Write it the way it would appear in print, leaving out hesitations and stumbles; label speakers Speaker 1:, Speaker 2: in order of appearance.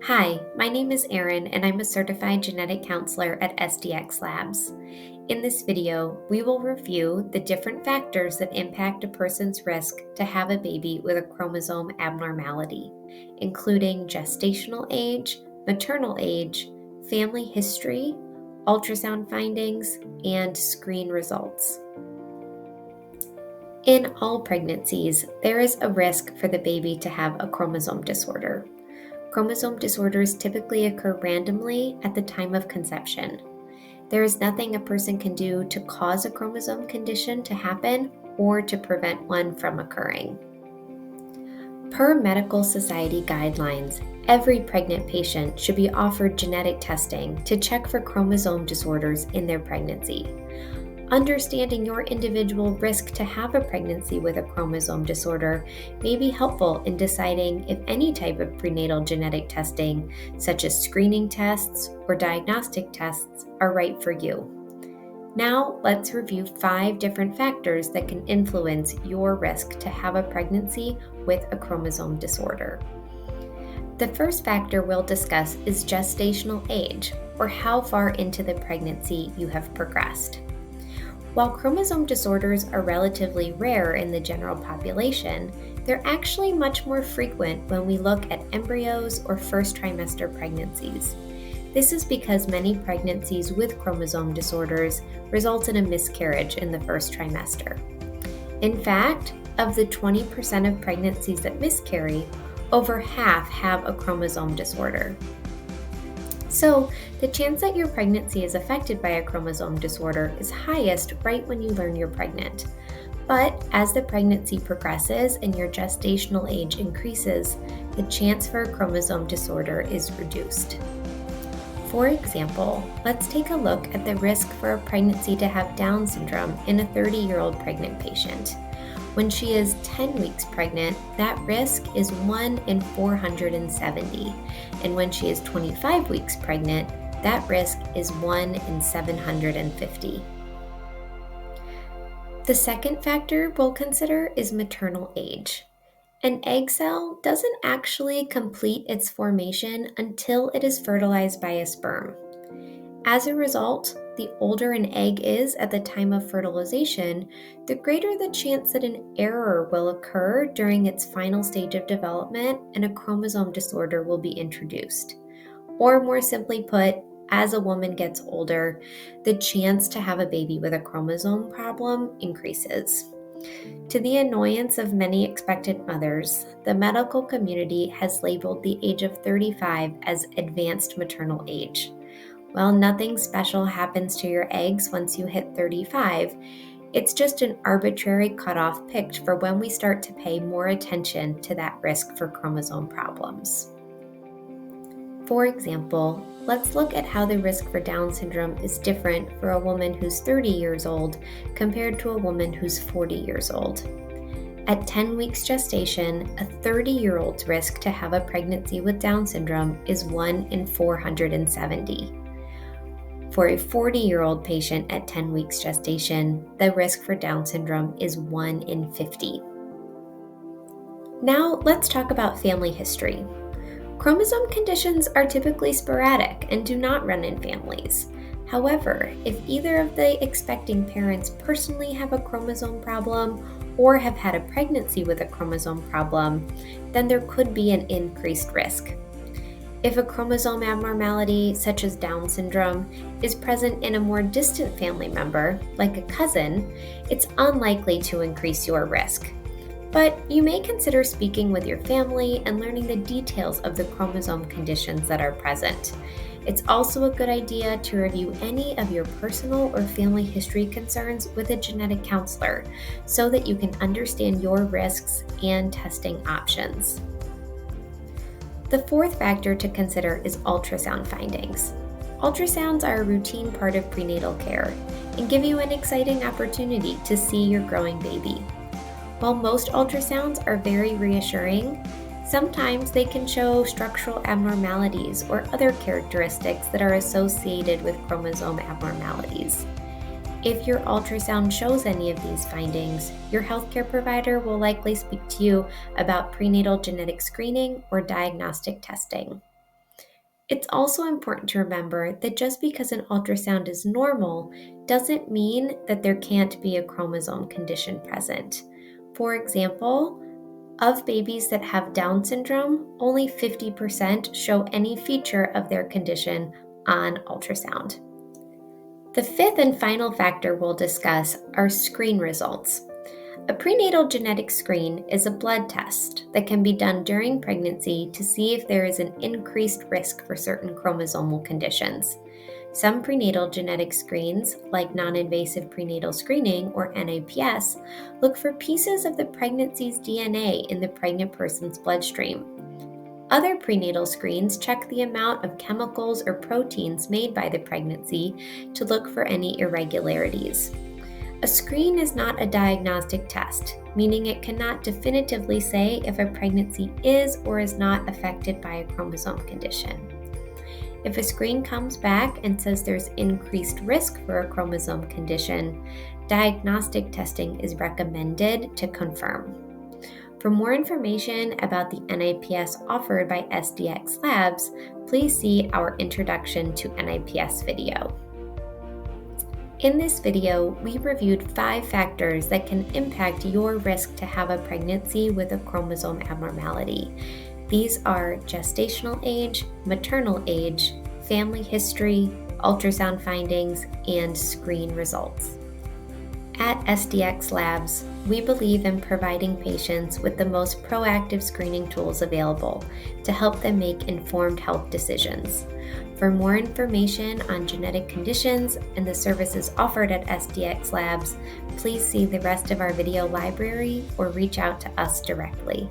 Speaker 1: Hi, my name is Erin, and I'm a certified genetic counselor at SDX Labs. In this video, we will review the different factors that impact a person's risk to have a baby with a chromosome abnormality, including gestational age, maternal age, family history, ultrasound findings, and screen results. In all pregnancies, there is a risk for the baby to have a chromosome disorder. Chromosome disorders typically occur randomly at the time of conception. There is nothing a person can do to cause a chromosome condition to happen or to prevent one from occurring. Per medical society guidelines, every pregnant patient should be offered genetic testing to check for chromosome disorders in their pregnancy. Understanding your individual risk to have a pregnancy with a chromosome disorder may be helpful in deciding if any type of prenatal genetic testing, such as screening tests or diagnostic tests, are right for you. Now, let's review 5 different factors that can influence your risk to have a pregnancy with a chromosome disorder. The first factor we'll discuss is gestational age, or how far into the pregnancy you have progressed. While chromosome disorders are relatively rare in the general population, they're actually much more frequent when we look at embryos or first trimester pregnancies. This is because many pregnancies with chromosome disorders result in a miscarriage in the first trimester. In fact, of the 20% of pregnancies that miscarry, over half have a chromosome disorder. So, the chance that your pregnancy is affected by a chromosome disorder is highest right when you learn you're pregnant. But as the pregnancy progresses and your gestational age increases, the chance for a chromosome disorder is reduced. For example, let's take a look at the risk for a pregnancy to have Down syndrome in a 30-year-old pregnant patient. When she is 10 weeks pregnant, that risk is 1 in 470, and when she is 25 weeks pregnant, that risk is 1 in 750. The second factor we'll consider is maternal age. An egg cell doesn't actually complete its formation until it is fertilized by a sperm. As a result, the older an egg is at the time of fertilization, the greater the chance that an error will occur during its final stage of development and a chromosome disorder will be introduced. Or more simply put, as a woman gets older, the chance to have a baby with a chromosome problem increases. To the annoyance of many expectant mothers, the medical community has labeled the age of 35 as advanced maternal age. While nothing special happens to your eggs once you hit 35, it's just an arbitrary cutoff picked for when we start to pay more attention to that risk for chromosome problems. For example, let's look at how the risk for Down syndrome is different for a woman who's 30 years old compared to a woman who's 40 years old. At 10 weeks gestation, a 30-year-old's risk to have a pregnancy with Down syndrome is 1 in 470. For a 40-year-old patient at 10 weeks gestation, the risk for Down syndrome is 1 in 50. Now, let's talk about family history. Chromosome conditions are typically sporadic and do not run in families. However, if either of the expecting parents personally have a chromosome problem or have had a pregnancy with a chromosome problem, then there could be an increased risk. If a chromosome abnormality, such as Down syndrome, is present in a more distant family member, like a cousin, it's unlikely to increase your risk. But you may consider speaking with your family and learning the details of the chromosome conditions that are present. It's also a good idea to review any of your personal or family history concerns with a genetic counselor so that you can understand your risks and testing options. The fourth factor to consider is ultrasound findings. Ultrasounds are a routine part of prenatal care and give you an exciting opportunity to see your growing baby. While most ultrasounds are very reassuring, sometimes they can show structural abnormalities or other characteristics that are associated with chromosome abnormalities. If your ultrasound shows any of these findings, your healthcare provider will likely speak to you about prenatal genetic screening or diagnostic testing. It's also important to remember that just because an ultrasound is normal doesn't mean that there can't be a chromosome condition present. For example, of babies that have Down syndrome, only 50% show any feature of their condition on ultrasound. The fifth and final factor we'll discuss are screen results. A prenatal genetic screen is a blood test that can be done during pregnancy to see if there is an increased risk for certain chromosomal conditions. Some prenatal genetic screens, like non-invasive prenatal screening or NIPS, look for pieces of the pregnancy's DNA in the pregnant person's bloodstream. Other prenatal screens check the amount of chemicals or proteins made by the pregnancy to look for any irregularities. A screen is not a diagnostic test, meaning it cannot definitively say if a pregnancy is or is not affected by a chromosome condition. If a screen comes back and says there's increased risk for a chromosome condition, diagnostic testing is recommended to confirm. For more information about the NIPS offered by SDX Labs, please see our Introduction to NIPS video. In this video, we reviewed 5 factors that can impact your risk to have a pregnancy with a chromosome abnormality. These are gestational age, maternal age, family history, ultrasound findings, and screen results. At SDX Labs, we believe in providing patients with the most proactive screening tools available to help them make informed health decisions. For more information on genetic conditions and the services offered at SDX Labs, please see the rest of our video library or reach out to us directly.